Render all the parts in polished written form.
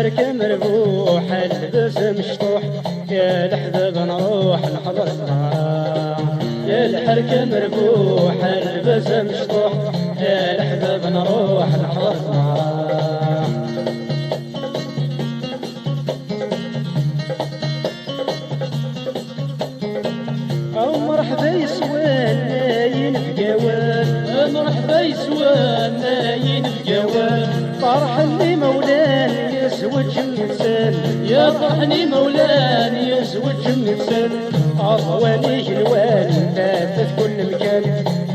الحركة مربوحة البس مشطوح، يا الأحباب نروح نحضر الطعام. يا الحركة مربوحة البس مشطوح، يا الأحباب نروح نحضر الطعام. أو مرحبا يسوان ناين بجوال، مرحبا يسوان ناين بجوال. فرحني مولان يزوج النسان، يا فرحني مولان يزوج النسان. أضواني جلوان فاتت كل مكان،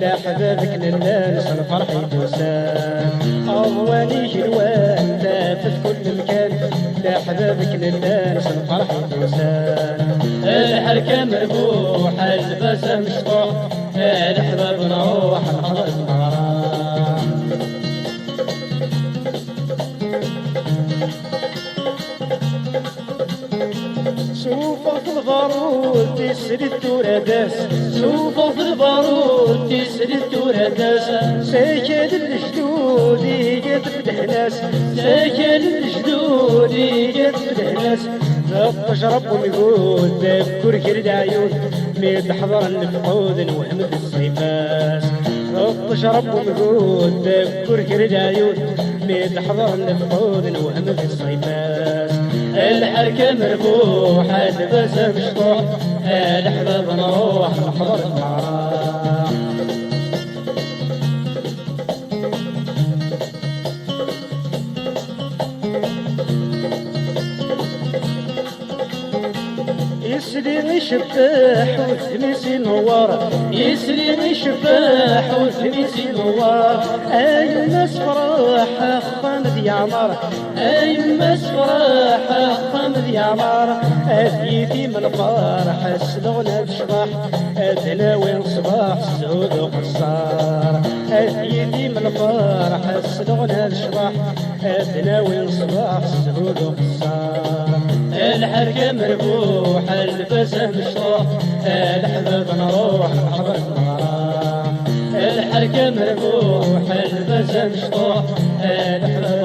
لا حبابك للناس الفرح يدوسان. أضواني جلوان فاتت كل مكان، لا حبابك للناس الفرح يدوسان. الحركة مربوحة البس مشطوح، الأحباب نروح نحضر الطعام. شوفوا في البارود تسري التوراداس، شوفوا في البارود تسري التوراداس. ساكن الجدود يجد بدهناس، ساكن الجدود يجد بدهناس. ضبش ربهم يقول بكر كرد عيون، ميت حضر الفقود وحمد الصيفاس. ضبش ربهم يقول بكر كرد عيون، ميت حضر الفقود وحمد الصيفاس. الحركة مربوحة البس مشطوح، الأحباب نروح نحضر الطعام. يسري شباح وثميسي نوار، يسري شباح وثميسي نوار. أي الناس فرح خامد يا عمار، أي الناس فرح خامد يا عمار. أديتي من الفرح السلغنا بشباح، أدنا وين صباح سعود وقصار. أديتي من الفرح السلغنا بشباح، أدنا وين صباح سعود وقصار. الحركة مربوحة البس مشطوح، الأحباب نروح نحضر الطعام. الحركة مربوحة البس مشطوح، الأحباب